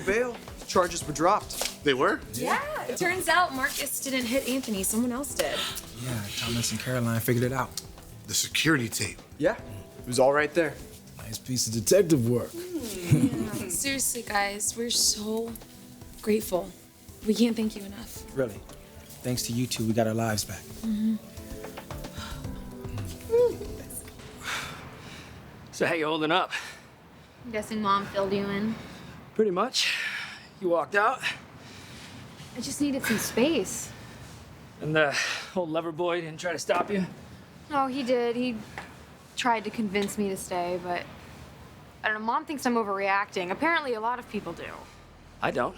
bail. Charges were dropped. They were? Yeah, it turns out Marcus didn't hit Anthony, someone else did. Yeah, Thomas and Caroline figured it out. The security tape. Yeah, it was all right there. Nice piece of detective work. Yeah. Seriously, guys, we're so grateful. We can't thank you enough. Really. Thanks to you two, we got our lives back. So how you holding up? I'm guessing Mom filled you in. Pretty much. You walked out, I just needed some space. and the old lover boy didn't try to stop you? No, he did. He tried to convince me to stay, but I don't know. Mom thinks I'm overreacting. Apparently, a lot of people do. I don't.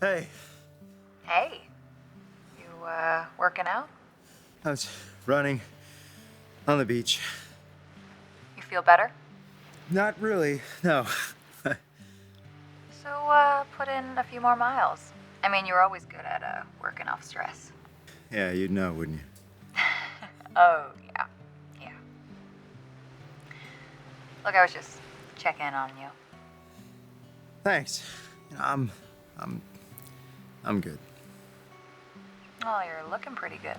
Hey, Hey, you, working out? I was running on the beach. You feel better? Not really, no. So, put in a few more miles. I mean, you're always good at, working off stress. Yeah, you'd know, wouldn't you? Oh, yeah. Yeah. Look, I was just checking in on you. Thanks. You know, I'm good. Oh, you're looking pretty good.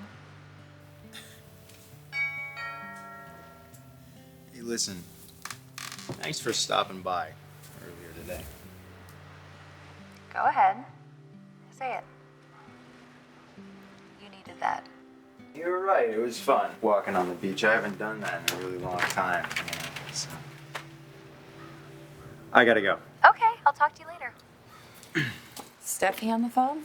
Hey, listen. Thanks for stopping by earlier today. Go ahead. Say it. You needed that. You were right. It was fun walking on the beach. I haven't done that in a really long time. You know, so. I gotta go. Okay, I'll talk to you later. Steffi on the phone?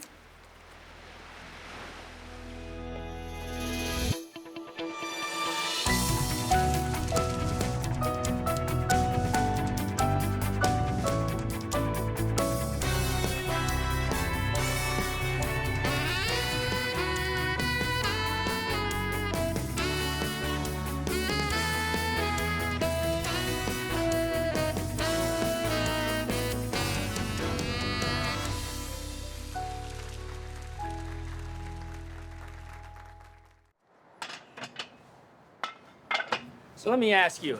So let me ask you,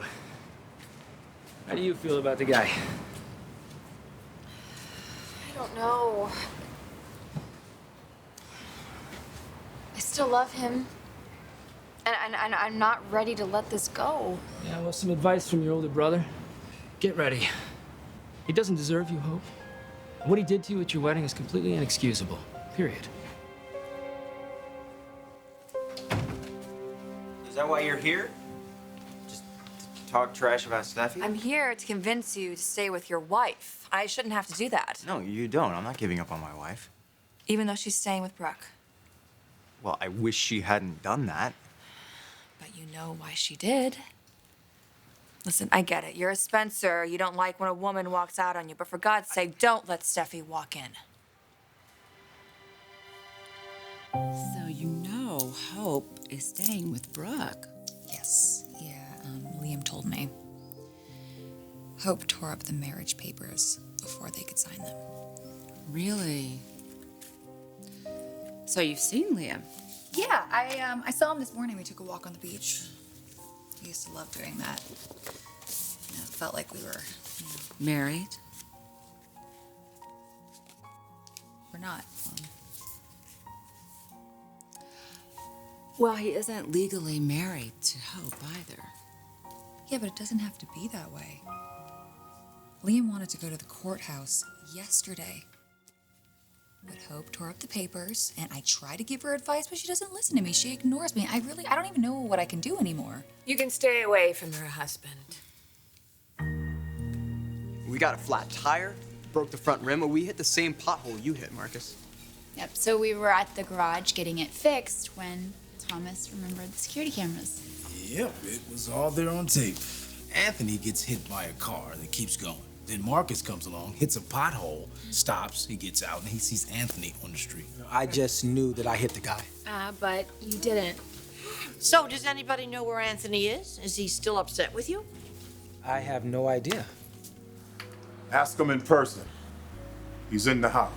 how do you feel about the guy? I don't know. I still love him. And I'm not ready to let this go. Yeah, well, some advice from your older brother. Get ready. He doesn't deserve you, Hope. What he did to you at your wedding is completely inexcusable. Period. Is that why you're here? Just to talk trash about Steffi? I'm here to convince you to stay with your wife. I shouldn't have to do that. No, you don't. I'm not giving up on my wife. Even though she's staying with Brooke. Well, I wish she hadn't done that. But you know why she did. Listen, I get it. You're a Spencer. You don't like when a woman walks out on you. But for God's sake, don't let Steffi walk in. So you know Hope is staying with Brooke. Yes, yeah, Liam told me. Hope tore up the marriage papers before they could sign them. Really? So you've seen Liam? Yeah, I saw him this morning. We took a walk on the beach. He used to love doing that. You know, it felt like we were, Married? we're not. Well, he isn't legally married to Hope either. Yeah, but it doesn't have to be that way. Liam wanted to go to the courthouse yesterday. But Hope tore up the papers, and I try to give her advice, but she doesn't listen to me. She ignores me. I don't even know what I can do anymore. You can stay away from her husband. We got a flat tire, broke the front rim, and we hit the same pothole you hit, Marcus. Yep, so we were at the garage getting it fixed when Thomas remembered the security cameras. Yep, it was all there on tape. Anthony gets hit by a car and it keeps going. Then Marcus comes along, hits a pothole, stops, he gets out, and he sees Anthony on the street. I just knew that I hit the guy. But you didn't. So, does anybody know where Anthony is? Is he still upset with you? I have no idea. Ask him in person. He's in the house.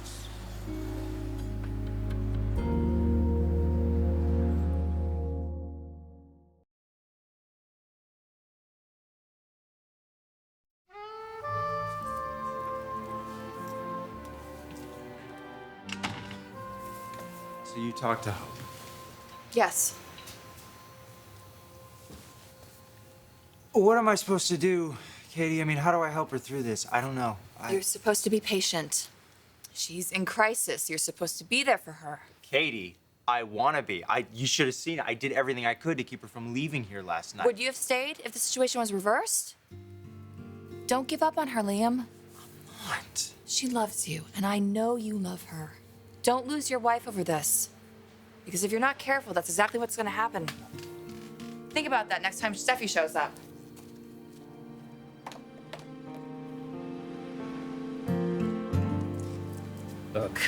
So you talked to Hope. Yes. What am I supposed to do, Katie? I mean, how do I help her through this? I don't know. You're supposed to be patient. She's in crisis. You're supposed to be there for her. Katie, I want to be. You should have seen it. I did everything I could to keep her from leaving here last night. Would you have stayed if the situation was reversed? Don't give up on her, Liam. What? She loves you, and I know you love her. Don't lose your wife over this. Because if you're not careful, that's exactly what's going to happen. Think about that next time Steffi shows up. Look,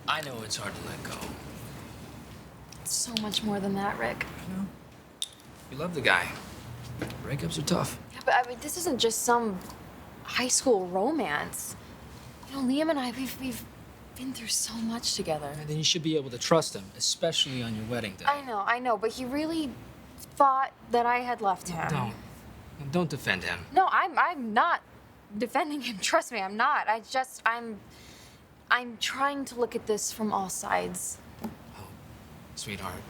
I know it's hard to let go. It's so much more than that, Rick. You love the guy. Breakups are tough. Yeah, but I mean, this isn't just some high school romance. You know, Liam and I, we've been through so much together. And then you should be able to trust him, especially on your wedding day. I know, but he really thought that I had left him. Don't defend him. No, I'm not defending him. Trust me, I'm not. I'm trying to look at this from all sides. Sweetheart,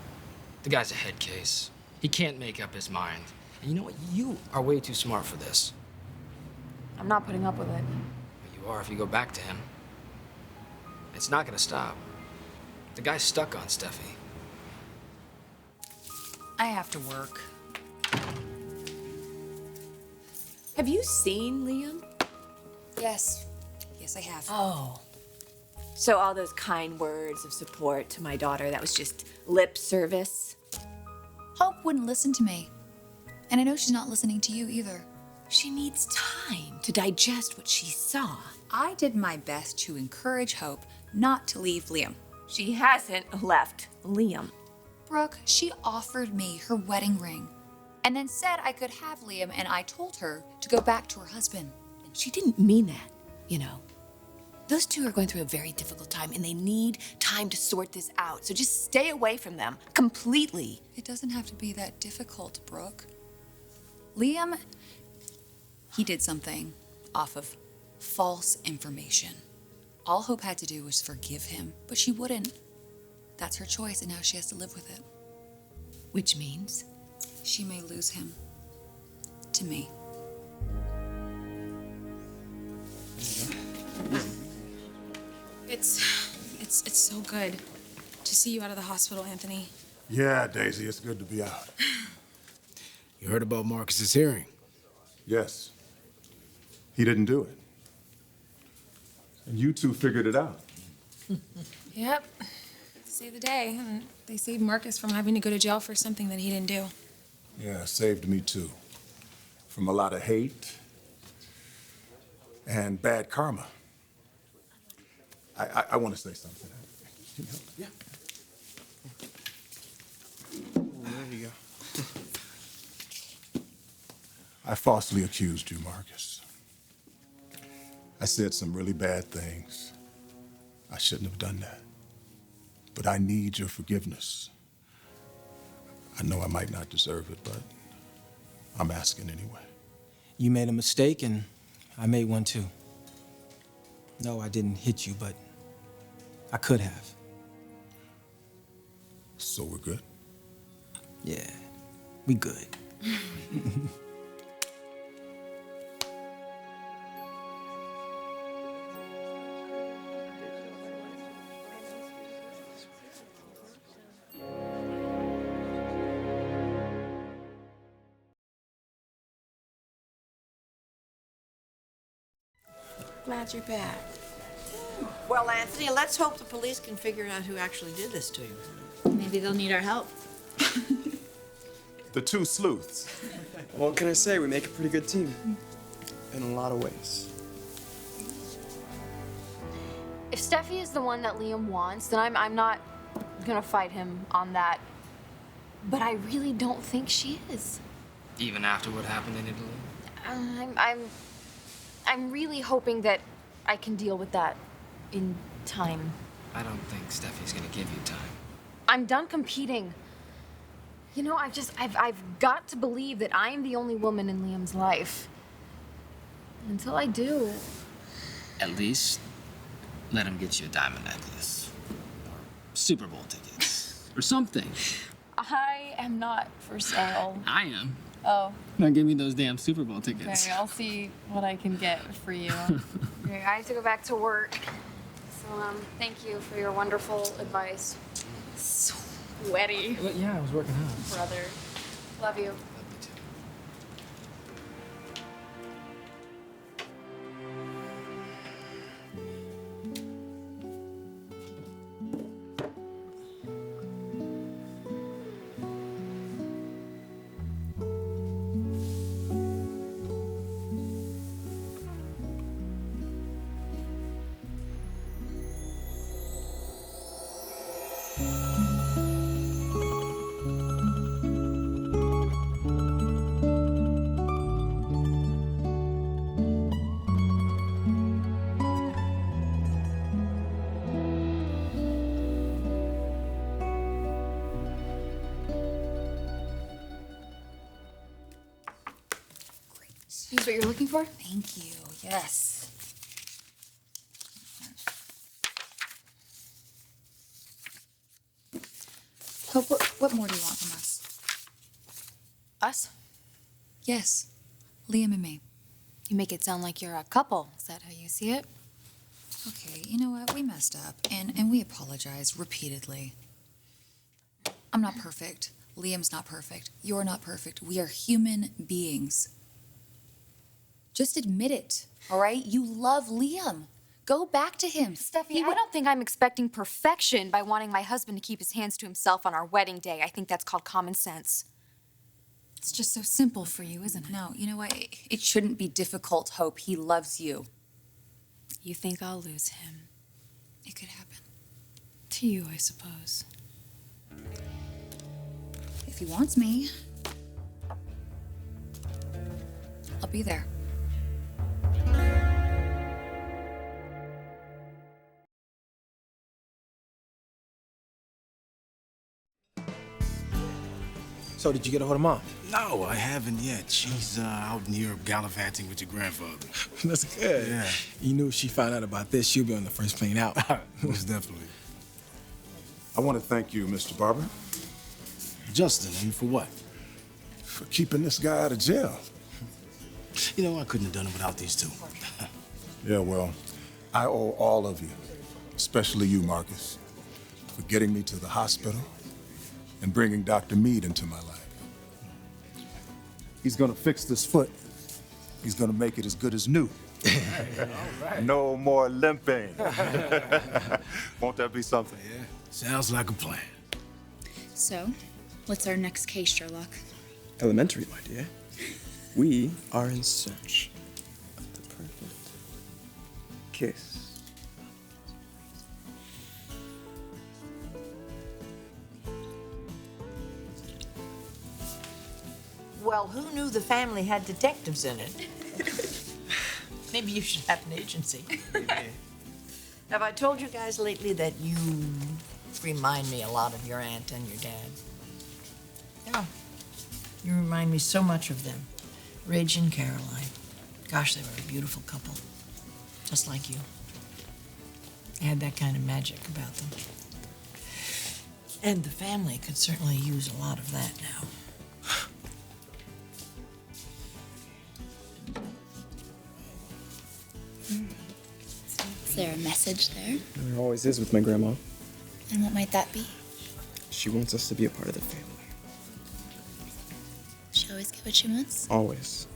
the guy's a head case. He can't make up his mind. And you know what? You are way too smart for this. I'm not putting up with it. You are if you go back to him. It's not gonna stop. The guy's stuck on Steffi. I have to work. Have you seen Liam? Yes. Yes, I have. Oh. So all those kind words of support to my daughter, that was just lip service? Hope wouldn't listen to me. And I know she's not listening to you either. She needs time to digest what she saw. I did my best to encourage Hope not to leave Liam. She hasn't left Liam. Brooke, she offered me her wedding ring and then said I could have Liam, and I told her to go back to her husband. And she didn't mean that, you know. Those two are going through a very difficult time, and they need time to sort this out. So just stay away from them completely. It doesn't have to be that difficult, Brooke. Liam, he did something off of false information. All Hope had to do was forgive him, but she wouldn't. That's her choice, and now she has to live with it. Which means? She may lose him. To me. It's so good to see you out of the hospital, Anthony. Yeah, Daisy, it's good to be out. You heard about Marcus's hearing? Yes. He didn't do it. And you two figured it out. Yep. Saved the day. And they saved Marcus from having to go to jail for something that he didn't do. Yeah, saved me too. From a lot of hate and bad karma. I want to say something. Yeah. There you go. I falsely accused you, Marcus. I said some really bad things. I shouldn't have done that. But I need your forgiveness. I know I might not deserve it, but I'm asking anyway. You made a mistake, and I made one too. No, I didn't hit you, but I could have. So we're good? Yeah, we good. Glad you're back. Well, Anthony, let's hope the police can figure out who actually did this to you. Maybe they'll need our help. The two sleuths. What can I say? We make a pretty good team. In a lot of ways. If Steffi is the one that Liam wants, then I'm not gonna fight him on that. But I really don't think she is. Even after what happened in Italy? I'm really hoping that I can deal with that in time. I don't think Steffi's gonna give you time. I'm done competing. You know, I've got to believe that I am the only woman in Liam's life. Until I do. At least, let him get you a diamond necklace. Or Super Bowl tickets. Or something. I am not for sale. I am. Oh. Now give me those damn Super Bowl tickets. Okay, I'll see what I can get for you. Okay, I have to go back to work. So, thank you for your wonderful advice. Sweaty. Well, yeah, I was working out. Brother. Love you. Is what you're looking for? Thank you. Yes. Hope, what more do you want from us? Us? Yes. Liam and me. You make it sound like you're a couple. Is that how you see it? Okay, you know what? We messed up, and we apologize repeatedly. I'm not perfect. Liam's not perfect. You're not perfect. We are human beings. Just admit it, all right? You love Liam. Go back to him. Steffi, I don't think I'm expecting perfection by wanting my husband to keep his hands to himself on our wedding day. I think that's called common sense. It's just so simple for you, isn't it? No, you know what? It shouldn't be difficult, Hope. He loves you. You think I'll lose him? It could happen. To you, I suppose. If he wants me, I'll be there. So, did you get a hold of Mom? No, I haven't yet. She's out in Europe gallivanting with your grandfather. That's good. Yeah. You knew if she found out about this, she'll be on the first plane out. Most definitely. I want to thank you, Mr. Barber. Justin, and for what? For keeping this guy out of jail. You know, I couldn't have done it without these two. Yeah, well, I owe all of you, especially you, Marcus, for getting me to the hospital and bringing Dr. Mead into my life. He's gonna fix this foot. He's gonna make it as good as new. All right. No more limping. Won't that be something? Yeah, sounds like a plan. So, what's our next case, Sherlock? Elementary, my dear. We are in search of the perfect kiss. Well, who knew the family had detectives in it? Maybe you should have an agency. Have I told you guys lately that you remind me a lot of your aunt and your dad? Yeah. You remind me so much of them. Ridge and Caroline. Gosh, they were a beautiful couple. Just like you. They had that kind of magic about them. And the family could certainly use a lot of that now. Is there a message there? There always is with my grandma. And what might that be? She wants us to be a part of the family. She always get what she wants? Always.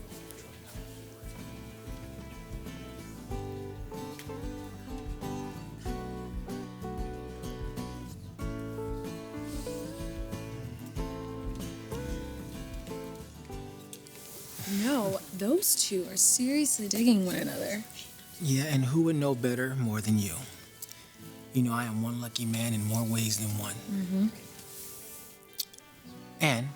No, those two are seriously digging one another. Yeah, and who would know better more than you? You know, I am one lucky man in more ways than one. Mm-hmm. And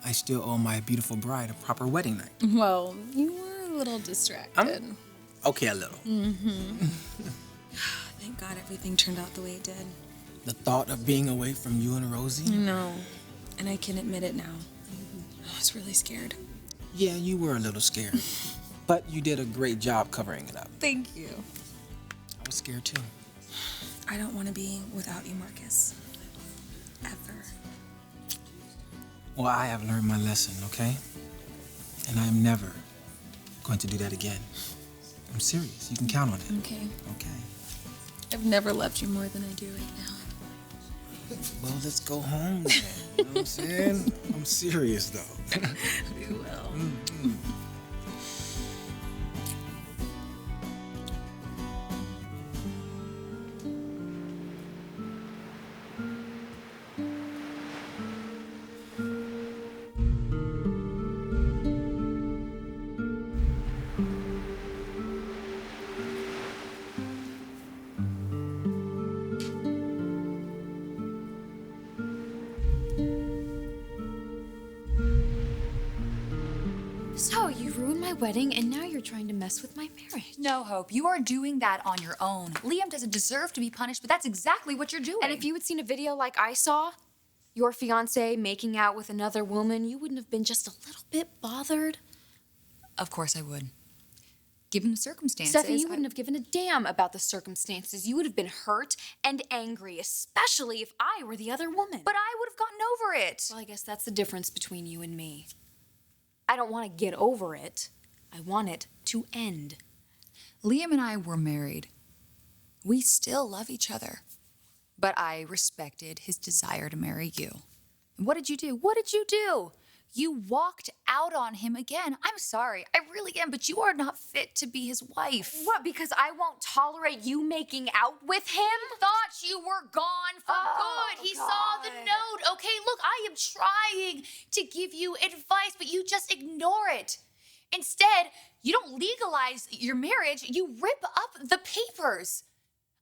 I still owe my beautiful bride a proper wedding night. Well, you were a little distracted. Okay, a little. Mm-hmm. Thank God everything turned out the way it did. The thought of being away from you and Rosie? No, and I can admit it now. I was really scared. Yeah, you were a little scared. But you did a great job covering it up. Thank you. I was scared too. I don't want to be without you, Marcus. Ever. Well, I have learned my lesson, okay? And I am never going to do that again. I'm serious. You can count on it. Okay. Okay. I've never loved you more than I do right now. Well, let's go home then. You know what I'm saying? I'm serious, though. We will. Mm-hmm. So, you ruined my wedding, and now you're trying to mess with my marriage. No, Hope, you are doing that on your own. Liam doesn't deserve to be punished, but that's exactly what you're doing. And if you had seen a video like I saw, your fiance making out with another woman, you wouldn't have been just a little bit bothered? Of course I would. Given the circumstances. Steffi, you wouldn't have given a damn about the circumstances. You would have been hurt and angry, especially if I were the other woman. But I would have gotten over it. Well, I guess that's the difference between you and me. I don't want to get over it. I want it to end. Liam and I were married. We still love each other. But I respected his desire to marry you. And what did you do? What did you do? You walked out on him again. I'm sorry, I really am, but you are not fit to be his wife. What, because I won't tolerate you making out with him? Thought you were gone for good. He saw the note. Okay, look, I am trying to give you advice, but you just ignore it. Instead, you don't legalize your marriage, you rip up the papers.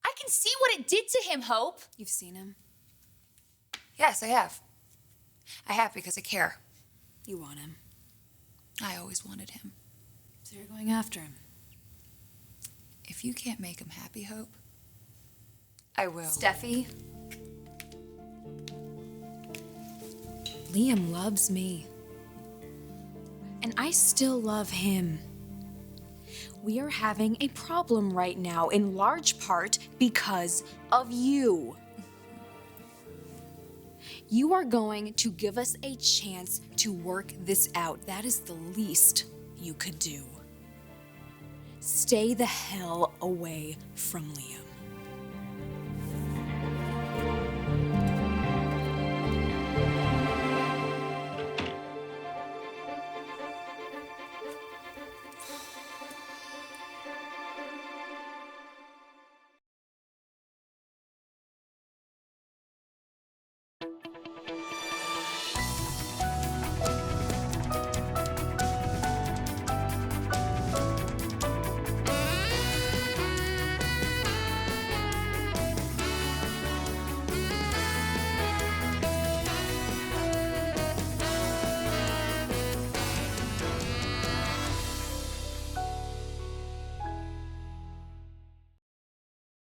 I can see what it did to him, Hope. You've seen him? Yes, I have. I have because I care. You want him. I always wanted him. So you're going after him. If you can't make him happy, Hope, I will. Steffi. Liam loves me. And I still love him. We are having a problem right now, in large part because of you. You are going to give us a chance to work this out. That is the least you could do. Stay the hell away from Liam.